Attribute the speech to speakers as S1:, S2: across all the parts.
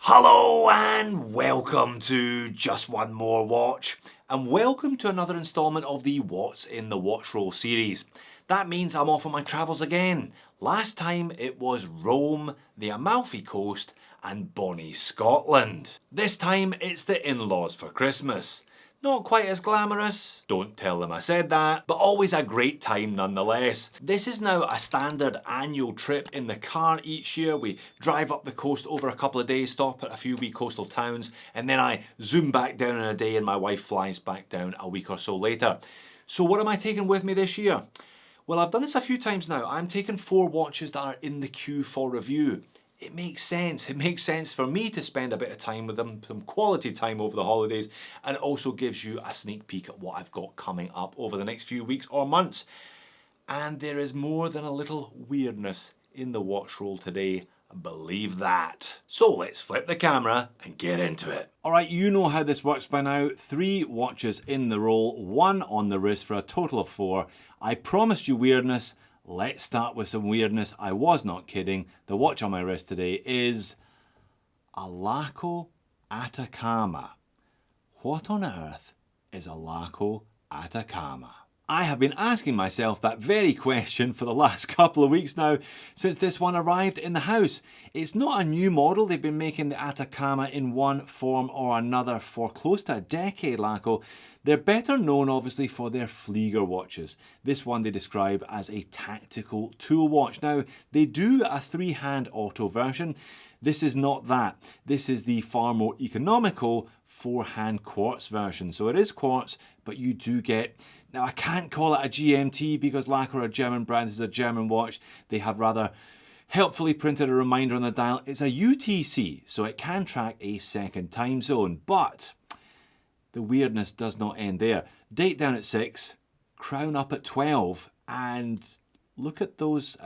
S1: Hello and welcome to Just One More Watch, and welcome to another installment of the What's in the Watch Roll series. That means I'm off on my travels again. Last time it was Rome, the Amalfi Coast and Bonnie, Scotland. This time it's the in-laws for Christmas. Not quite as glamorous, don't tell them I said that, but always a great time nonetheless. This is now a standard annual trip in the car each year. We drive up the coast over a couple of days, stop at a few wee coastal towns, and then I zoom back down in a day and my wife flies back down a week or so later. So what am I taking with me this year? Well, I've done this a few times now. I'm taking 4 watches that are in the queue for review. It makes sense. It makes sense for me to spend a bit of time with them, some quality time over the holidays, and it also gives you a sneak peek at what I've got coming up over the next few weeks or months. And there is more than a little weirdness in the watch roll today, believe that. So let's flip the camera and get into it. Alright, you know how this works by now. 3 watches in the roll, 1 on the wrist for a total of 4. I promised you weirdness. Let's start with some weirdness. I was not kidding. The watch on my wrist today is Alako Atakama. What on earth is Alako Atakama? I have been asking myself that very question for the last couple of weeks now since this one arrived in the house. It's not a new model. They've been making the Atakama in one form or another for close to a decade, Laco. They're better known obviously for their Flieger watches. This one they describe as a tactical tool watch. Now they do a 3-hand auto version. This is not that. This is the far more economical 4-hand quartz version. So it is quartz, but you do get, now I can't call it a GMT because Laco are a German brand, this is a German watch. They have rather helpfully printed a reminder on the dial. It's a UTC, so it can track a second time zone, but the weirdness does not end there. Date down at 6, crown up at 12, and look at those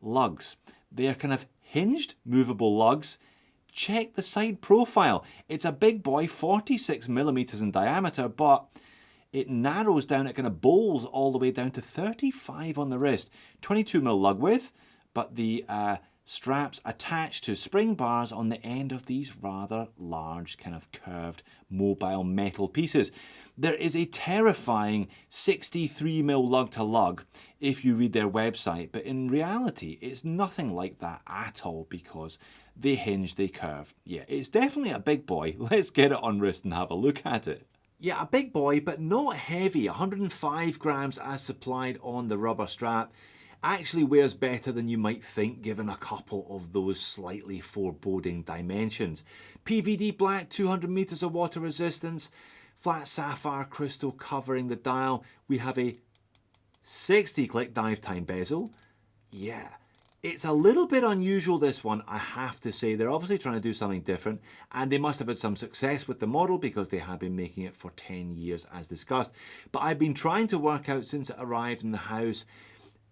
S1: lugs. They're kind of hinged, movable lugs. Check the side profile. It's a big boy, 46 millimeters in diameter, but it narrows down, it kind of bowls all the way down to 35 on the wrist. 22mm lug width, but the straps attached to spring bars on the end of these rather large kind of curved mobile metal pieces. There is a terrifying 63mm lug to lug if you read their website, but in reality it's nothing like that at all because they hinge, they curve. Yeah, it's definitely a big boy. Let's get it on wrist and have a look at it. Yeah, a big boy, but not heavy. 105 grams as supplied on the rubber strap. Actually wears better than you might think given a couple of those slightly foreboding dimensions. PVD black, 200 meters of water resistance, flat sapphire crystal covering the dial. We have a 60 click dive time bezel. Yeah, it's a little bit unusual, this one, I have to say. They're obviously trying to do something different, and they must have had some success with the model because they have been making it for 10 years as discussed. But I've been trying to work out since it arrived in the house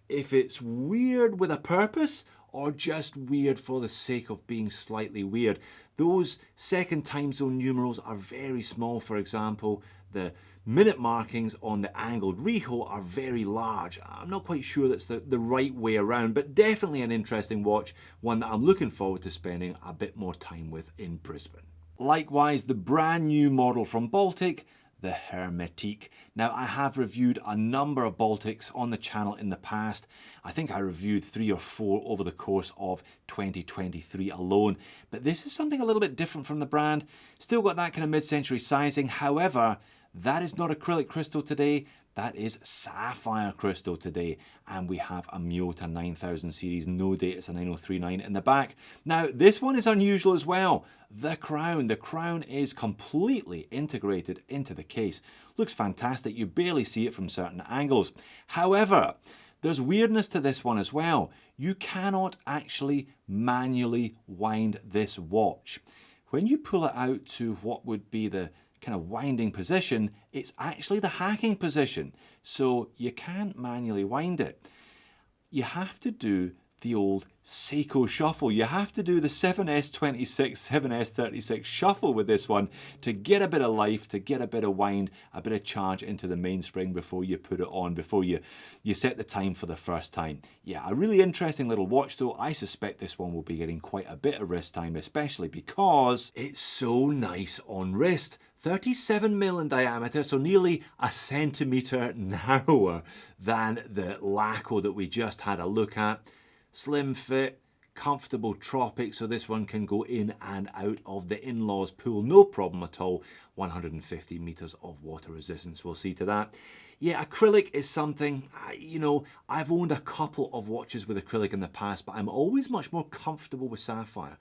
S1: if it's weird with a purpose or just weird for the sake of being slightly weird. Those second time zone numerals are very small, for example. The minute markings on the angled reho are very large. I'm not quite sure that's the right way around, but definitely an interesting watch, one that I'm looking forward to spending a bit more time with in Brisbane. Likewise, the brand new model from Baltic, the Hermetic. Now I have reviewed a number of Baltics on the channel in the past. I think I reviewed 3 or 4 over the course of 2023 alone, but this is something a little bit different from the brand. Still got that kind of mid-century sizing. However, that is not acrylic crystal today, that is sapphire crystal today, and we have a Miyota 9000 series, no date, it's a 9039 in the back. Now this one is unusual as well. The crown is completely integrated into the case. Looks fantastic, you barely see it from certain angles. However, there's weirdness to this one as well. You cannot actually manually wind this watch. When you pull it out to what would be the kind of winding position, it's actually the hacking position. So you can't manually wind it. You have to do the old Seiko shuffle. You have to do the 7S26, 7S36 shuffle with this one to get a bit of life, to get a bit of wind, a bit of charge into the mainspring before you put it on, before you set the time for the first time. Yeah, a really interesting little watch though. I suspect this one will be getting quite a bit of wrist time, especially because it's so nice on wrist. 37mm in diameter, so nearly a centimetre narrower than the Laco that we just had a look at. Slim fit, comfortable tropic, so this one can go in and out of the in-laws pool, no problem at all. 150 metres of water resistance, we'll see to that. Yeah, acrylic is something, you know, I've owned a couple of watches with acrylic in the past, but I'm always much more comfortable with sapphire.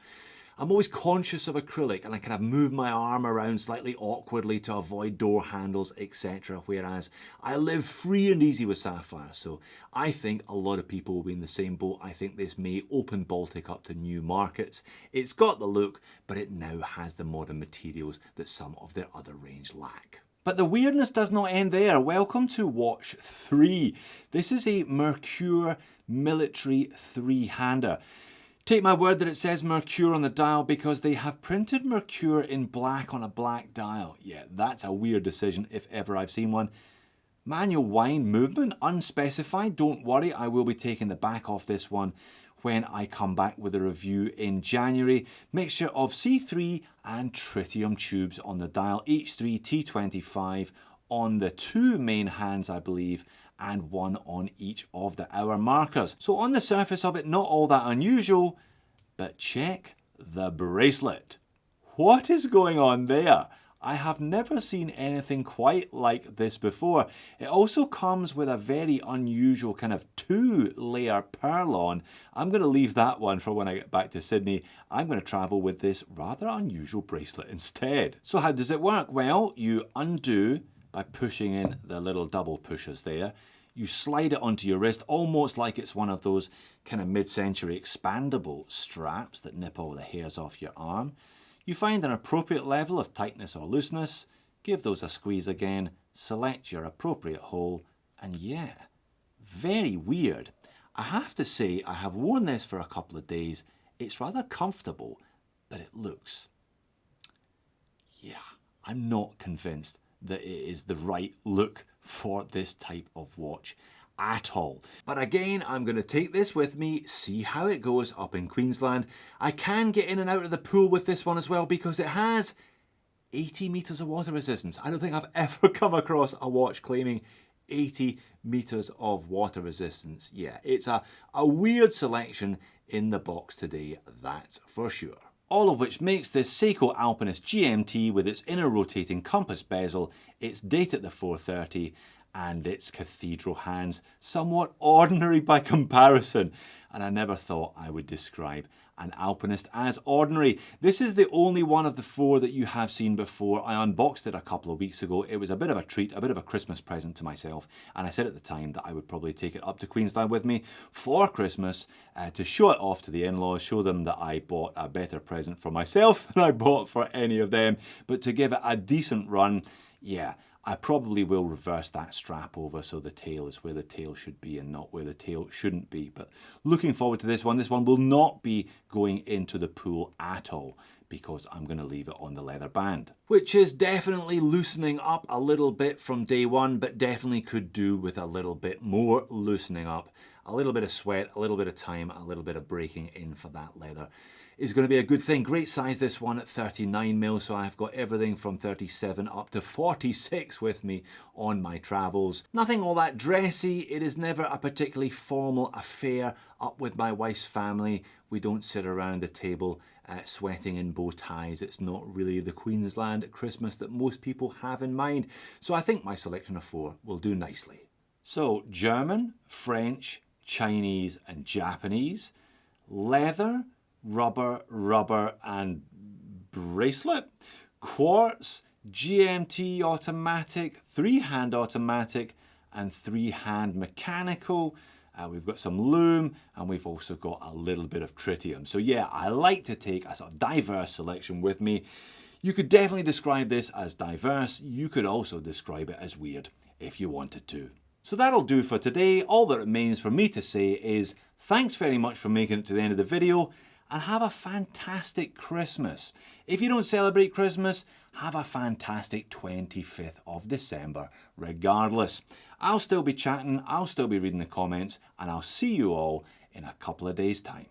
S1: I'm always conscious of acrylic and I kind of move my arm around slightly awkwardly to avoid door handles, etc. Whereas I live free and easy with sapphire. So I think a lot of people will be in the same boat. I think this may open Baltic up to new markets. It's got the look, but it now has the modern materials that some of their other range lack. But the weirdness does not end there. Welcome to watch 3. This is a Merkur military 3-hander. Take my word that it says Merkur on the dial because they have printed Merkur in black on a black dial. Yeah, that's a weird decision if ever I've seen one. Manual wind movement, unspecified. Don't worry, I will be taking the back off this one when I come back with a review in January. Mixture of C3 and tritium tubes on the dial. H3 T25 on the 2 main hands, I believe, and 1 on each of the hour markers. So on the surface of it, not all that unusual, but check the bracelet. What is going on there? I have never seen anything quite like this before. It also comes with a very unusual kind of 2-layer pearl-on. I'm going to leave that one for when I get back to Sydney. I'm going to travel with this rather unusual bracelet instead. So how does it work? Well, you undo by pushing in the little double pushers there. You slide it onto your wrist almost like it's one of those kind of mid-century expandable straps that nip all the hairs off your arm. You find an appropriate level of tightness or looseness, give those a squeeze again, select your appropriate hole, and yeah, very weird. I have to say I have worn this for a couple of days. It's rather comfortable, but it looks, yeah, I'm not convinced that it is the right look for this type of watch at all. But again, I'm going to take this with me, see how it goes up in Queensland. I can get in and out of the pool with this one as well because it has 80 metres of water resistance. I don't think I've ever come across a watch claiming 80 metres of water resistance. Yeah, it's a weird selection in the box today, that's for sure. All of which makes this Seiko Alpinist GMT with its inner rotating compass bezel, its date at the 4:30 and its cathedral hands somewhat ordinary by comparison. And I never thought I would describe an Alpinist as ordinary. This is the only one of the 4 that you have seen before. I unboxed it a couple of weeks ago. It was a bit of a treat, a bit of a Christmas present to myself. And I said at the time that I would probably take it up to Queensland with me for Christmas to show it off to the in-laws, show them that I bought a better present for myself than I bought for any of them. But to give it a decent run, yeah, I probably will reverse that strap over so the tail is where the tail should be and not where the tail shouldn't be. But looking forward to this one. This one will not be going into the pool at all because I'm going to leave it on the leather band, which is definitely loosening up a little bit from day one, but definitely could do with a little bit more loosening up. A little bit of sweat, a little bit of time, a little bit of breaking in for that leather is going to be a good thing. Great size, this one at 39mm, so I've got everything from 37 up to 46 with me on my travels. Nothing all that dressy. It is never a particularly formal affair up with my wife's family. We don't sit around the table sweating in bow ties. It's not really the Queensland Christmas that most people have in mind. So I think my selection of 4 will do nicely. So German, French, Chinese and Japanese, leather, rubber and bracelet, quartz, GMT automatic, 3-hand automatic and 3-hand mechanical. We've got some loom and we've also got a little bit of tritium. So yeah, I like to take a sort of diverse selection with me. You could definitely describe this as diverse. You could also describe it as weird if you wanted to. So that'll do for today. All that remains for me to say is thanks very much for making it to the end of the video, and have a fantastic Christmas. If you don't celebrate Christmas, have a fantastic 25th of December regardless. I'll still be chatting, I'll still be reading the comments, and I'll see you all in a couple of days' time.